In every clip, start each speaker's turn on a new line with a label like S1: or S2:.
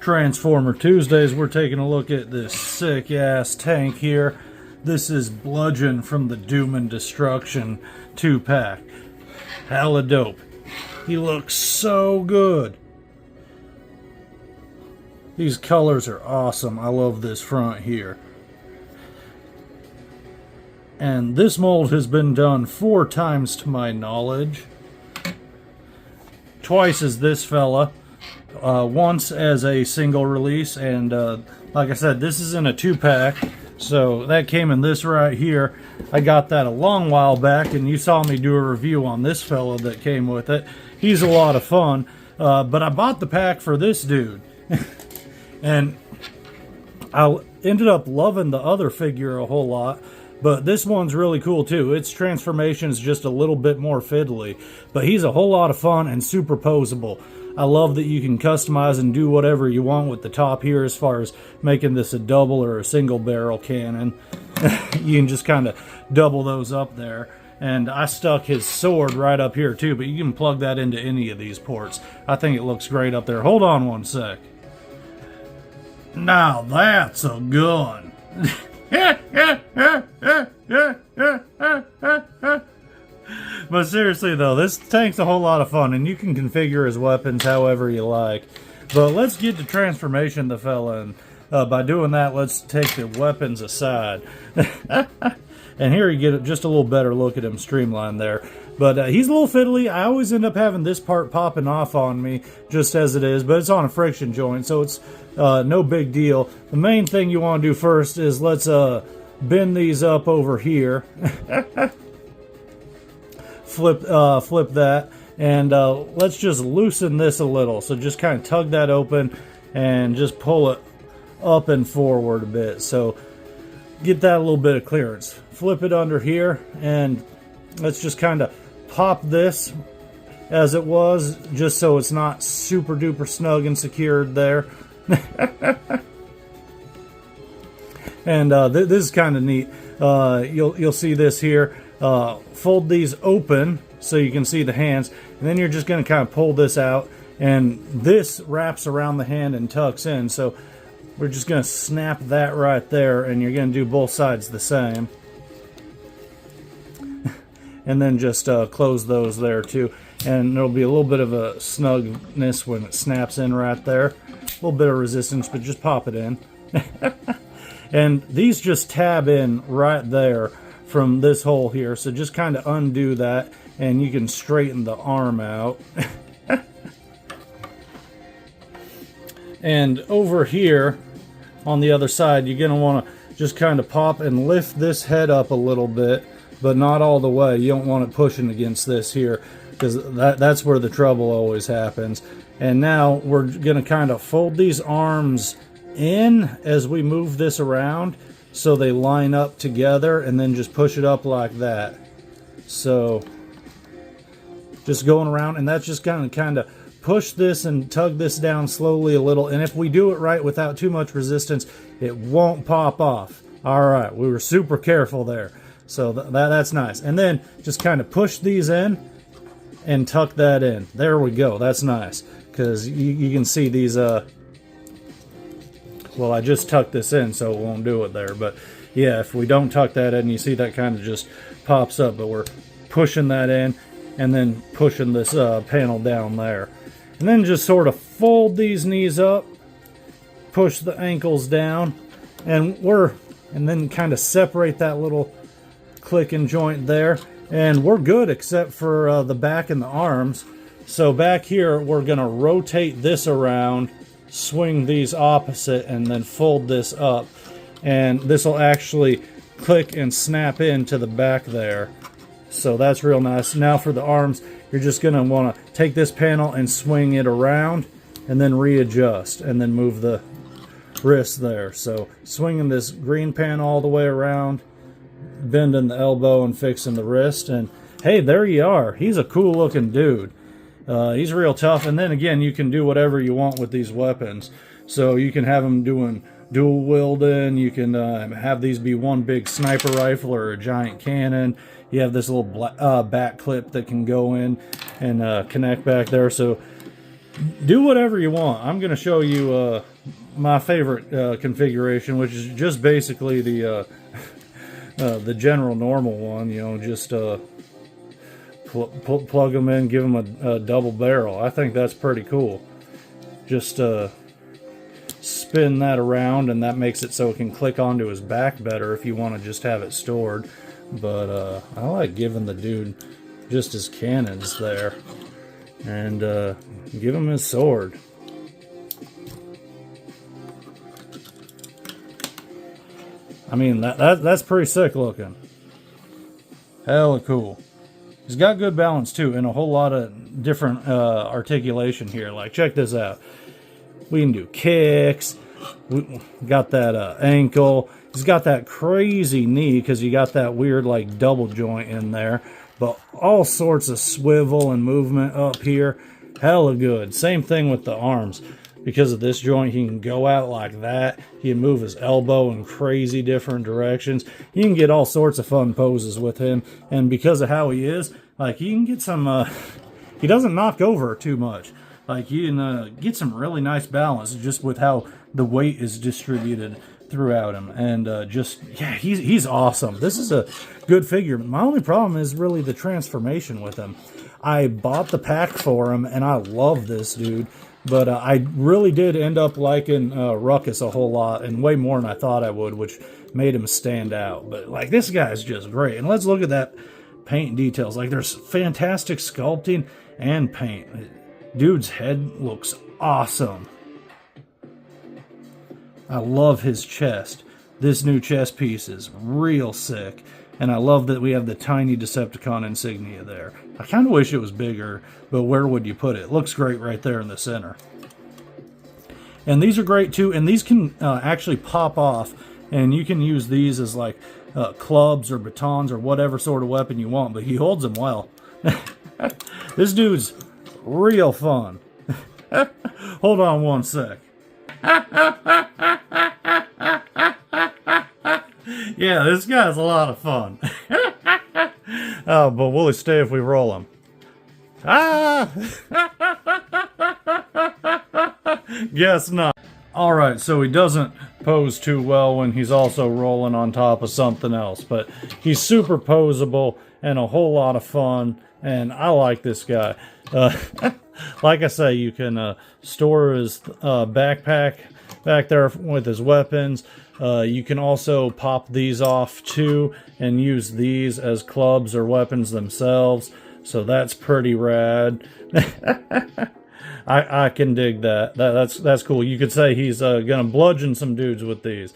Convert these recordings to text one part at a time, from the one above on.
S1: Transformer Tuesdays, we're taking a look at this sick ass tank here. This is Bludgeon from the Doom and Destruction 2-pack. Hella dope. He looks so good. These colors are awesome. I love this front here. And this mold has been done 4 times to my knowledge. Twice as this fella. Once as a single release, and like I said, this is in a 2-pack, so that came in this right here. I got that a long while back, and you saw me do a review on this fella that came with it. He's a lot of fun, but I bought the pack for this dude, and I ended up loving the other figure a whole lot. But this one's really cool too. Its transformation is just a little bit more fiddly, but he's a whole lot of fun and super posable. I love that you can customize and do whatever you want with the top here as far as making this a double or a single barrel cannon. You can just kind of double those up there. And I stuck his sword right up here too, but you can plug that into any of these ports. I think it looks great up there. Hold on one sec. Now that's a gun. But seriously though, this tank's a whole lot of fun, and you can configure his weapons however you like. But let's get to transformation the fella, and by doing that, let's take the weapons aside. And here you get just a little better look at him streamlined there. But he's a little fiddly. I always end up having this part popping off on me just as it is, but it's on a friction joint, so it's no big deal. The main thing you want to do first is let's bend these up over here. Flip that, and let's just loosen this a little. So just kind of tug that open and just pull it up and forward a bit. So get that a little bit of clearance. Flip it under here, and let's just kind of pop this as it was, just so it's not super duper snug and secured there. And this is kind of neat. You'll see this here. Fold these open so you can see the hands, and then you're just going to kind of pull this out, and this wraps around the hand and tucks in. So we're just going to snap that right there, and you're going to do both sides the same. And then just close those there too, and there'll be a little bit of a snugness when it snaps in right there. A little bit of resistance, but just pop it in. And these just tab in right there from this hole here, so just kind of undo that, and you can straighten the arm out. And over here on the other side, you're going to want to just kind of pop and lift this head up a little bit, but not all the way. You don't want it pushing against this here, because that's where the trouble always happens. And now we're going to kind of fold these arms in as we move this around so they line up together, and then just push it up like that. So just going around, and that's just going to kind of push this and tug this down slowly a little, and if we do it right without too much resistance, it won't pop off. All right, we were super careful there. So that's nice. And then just kind of push these in and tuck that in. There we go. That's nice, because you can see these well, I just tucked this in, so it won't do it there. But yeah, if we don't tuck that in, you see that kind of just pops up. But we're pushing that in and then pushing this panel down there. And then just sort of fold these knees up, push the ankles down, and then kind of separate that little clicking joint there. And we're good except for the back and the arms. So back here, we're going to rotate this around, swing these opposite, and then fold this up, and this will actually click and snap into the back there. So that's real nice. Now for the arms, you're just going to want to take this panel and swing it around, and then readjust, and then move the wrist there. So swinging this green panel all the way around, bending the elbow and fixing the wrist, and hey, there you are. He's a cool looking dude. He's real tough, and then again, you can do whatever you want with these weapons. So you can have them doing dual wielding, you can have these be one big sniper rifle or a giant cannon. You have this little back clip that can go in and connect back there. So do whatever you want. I'm going to show you my favorite configuration, which is just basically the general normal one. You know, just plug them in, give them a double barrel. I think that's pretty cool. Just spin that around, and that makes it so it can click onto his back better if you want to just have it stored. But I like giving the dude just his cannons there, and give him his sword. I mean, that's pretty sick looking. Hella cool. He's got good balance too, and a whole lot of different articulation here. Like, check this out. We can do kicks. We got that ankle. He's got that crazy knee because you got that weird like double joint in there. But all sorts of swivel and movement up here. Hella good. Same thing with the arms. Because of this joint, he can go out like that. He can move his elbow in crazy different directions. You can get all sorts of fun poses with him. And because of how he is, like, you can get some, he doesn't knock over too much. Like, you can get some really nice balance just with how the weight is distributed throughout him. And just, yeah, he's awesome. This is a good figure. My only problem is really the transformation with him. I bought the pack for him, and I love this dude. But I really did end up liking Ruckus a whole lot, and way more than I thought I would, which made him stand out. But, like, this guy's just great. And let's look at that paint details. Like, there's fantastic sculpting and paint. Dude's head looks awesome. I love his chest. This new chest piece is real sick. And I love that we have the tiny Decepticon insignia there. I kind of wish it was bigger, but where would you put it? It looks great right there in the center. And these are great too, and these can actually pop off, and you can use these as like clubs or batons or whatever sort of weapon you want, but he holds them well. This dude's real fun. Hold on one sec. Yeah, this guy's a lot of fun. Oh, but will he stay if we roll him? Ah! Guess not. Alright, so he doesn't pose too well when he's also rolling on top of something else. But he's super posable and a whole lot of fun. And I like this guy. Like I say, you can store his backpack back there with his weapons. You can also pop these off too and use these as clubs or weapons themselves. So that's pretty rad. I can dig that. That's cool. You could say he's gonna bludgeon some dudes with these.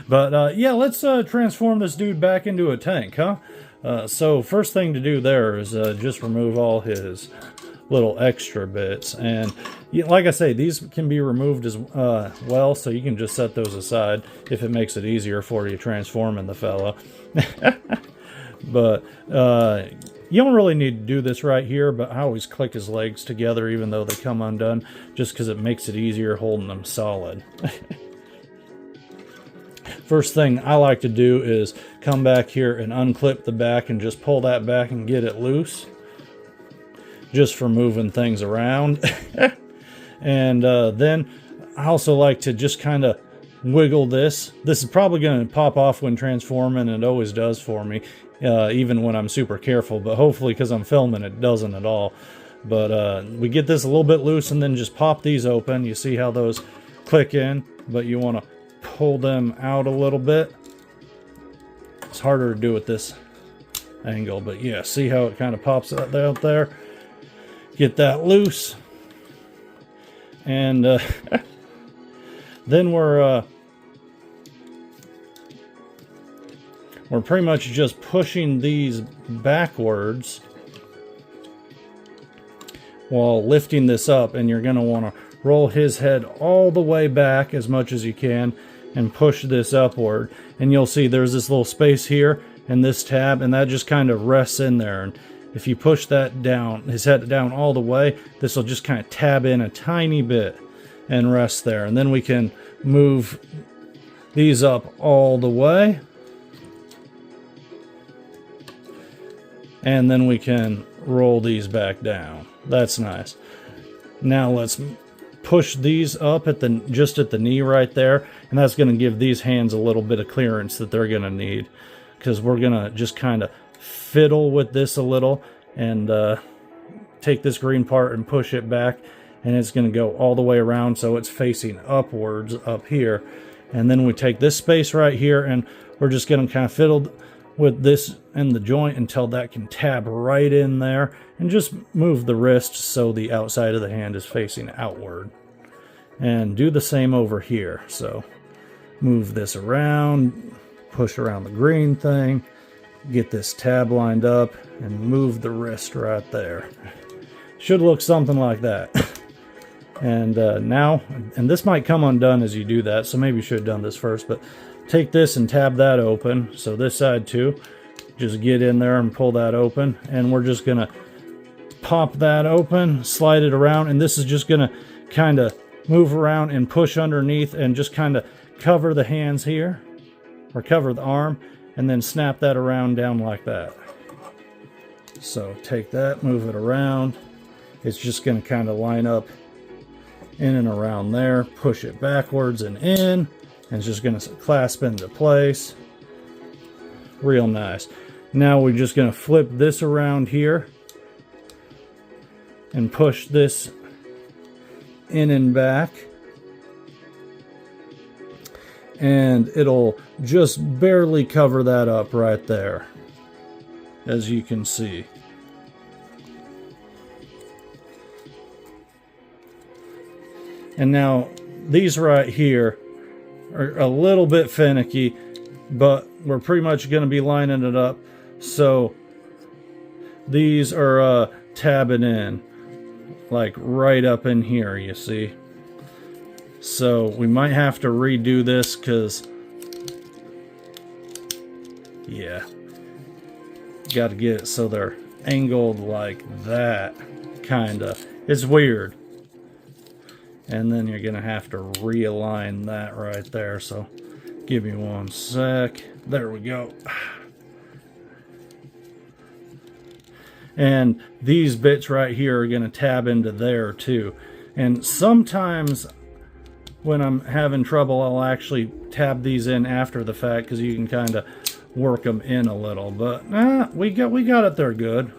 S1: But yeah, let's transform this dude back into a tank, huh? So first thing to do there is just remove all his little extra bits, and like I say, these can be removed as well, so you can just set those aside if it makes it easier for you transforming the fella. But you don't really need to do this right here, but I always click his legs together even though they come undone, just because it makes it easier holding them solid. First thing I like to do is come back here and unclip the back and just pull that back and get it loose, just for moving things around. And then I also like to just kind of wiggle this. This is probably going to pop off when transforming, and it always does for me, even when I'm super careful. But hopefully, because I'm filming, it doesn't at all. But we get this a little bit loose, and then just pop these open. You see how those click in, but you want to pull them out a little bit. It's harder to do with this angle, but yeah, see how it kind of pops out there? Get that loose, and then we're pretty much just pushing these backwards while lifting this up, and you're going to want to roll his head all the way back as much as you can and push this upward, and you'll see there's this little space here and this tab, and that just kind of rests in there. And if you push that down, his head down all the way, this will just kind of tab in a tiny bit and rest there. And then we can move these up all the way, and then we can roll these back down. That's nice. Now let's push these up at just at the knee right there, and that's going to give these hands a little bit of clearance that they're going to need, because we're going to just kind of fiddle with this a little and take this green part and push it back, and it's going to go all the way around so it's facing upwards up here. And then we take this space right here, and we're just going to kind of fiddle with this in the joint until that can tab right in there, and just move the wrist so the outside of the hand is facing outward. And do the same over here. So move this around, push around the green thing, get this tab lined up, and move the wrist right there. Should look something like that. And now, and this might come undone as you do that, so maybe you should have done this first, but take this and tab that open. So this side too, just get in there and pull that open, and we're just gonna pop that open, slide it around, and this is just gonna kind of move around and push underneath and just kind of cover the hands here, or cover the arm, and then snap that around down like that. So take that, move it around. It's just going to kind of line up in and around there, push it backwards and in, and it's just going to clasp into place. Real nice. Now we're just going to flip this around here and push this in and back, and it'll just barely cover that up right there, as you can see. And now these right here are a little bit finicky, but we're pretty much going to be lining it up. So these are tabbing in, like right up in here, you see. So we might have to redo this because, yeah, got to get it so they're angled like that, kind of. It's weird. And then you're going to have to realign that right there. So give me one sec. There we go. And these bits right here are going to tab into there too. And sometimes when I'm having trouble, I'll actually tab these in after the fact, because you can kind of work them in a little. But we got it there good.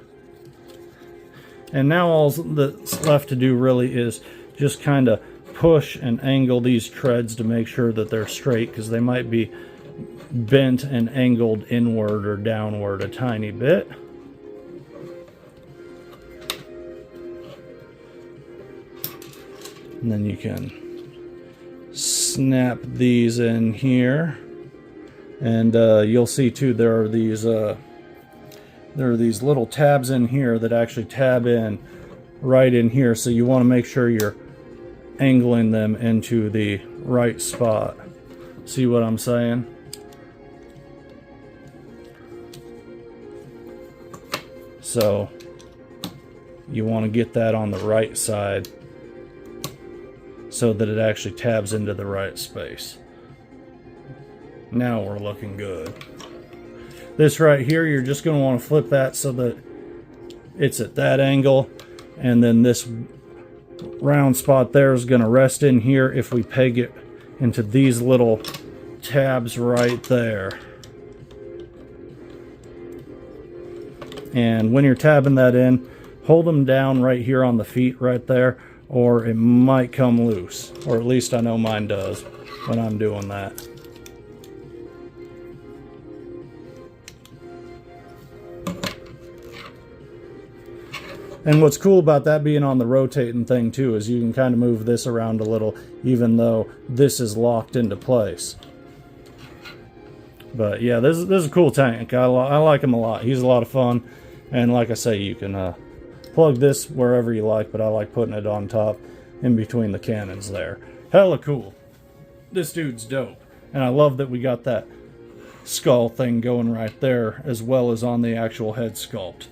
S1: And now all that's left to do really is just kind of push and angle these treads to make sure that they're straight, because they might be bent and angled inward or downward a tiny bit. And then you can snap these in here, and you'll see too there are these little tabs in here that actually tab in right in here, so you want to make sure you're angling them into the right spot. See what I'm saying? So you want to get that on the right side so that it actually tabs into the right space. Now we're looking good. This right here, you're just going to want to flip that so that it's at that angle, and then this round spot there is going to rest in here if we peg it into these little tabs right there. And when you're tabbing that in, hold them down right here on the feet right there, or it might come loose, or at least I know mine does when I'm doing that. And what's cool about that being on the rotating thing too is you can kind of move this around a little, even though this is locked into place. But yeah, this is a cool tank. I like him a lot. He's a lot of fun. And like I say, you can plug this wherever you like, but I like putting it on top in between the cannons there. Hella cool. This dude's dope. And I love that we got that skull thing going right there, as well as on the actual head sculpt.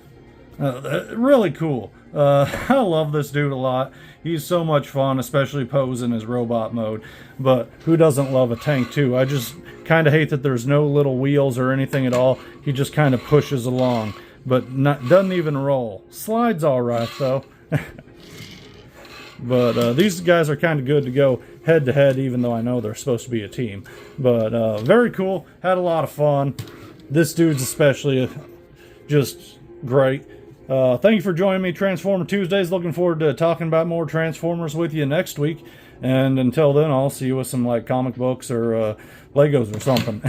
S1: Really cool. I love this dude a lot. He's so much fun, especially posing as robot mode. But who doesn't love a tank too? I just kind of hate that there's no little wheels or anything at all. He just kind of pushes along, but doesn't even roll. Slides all right though. But these guys are kind of good to go head to head, even though I know they're supposed to be a team. But very cool. Had a lot of fun. This dude's especially just great. Thank you for joining me, Transformer Tuesdays. Looking forward to talking about more Transformers with you next week. And until then, I'll see you with some like comic books or Legos or something.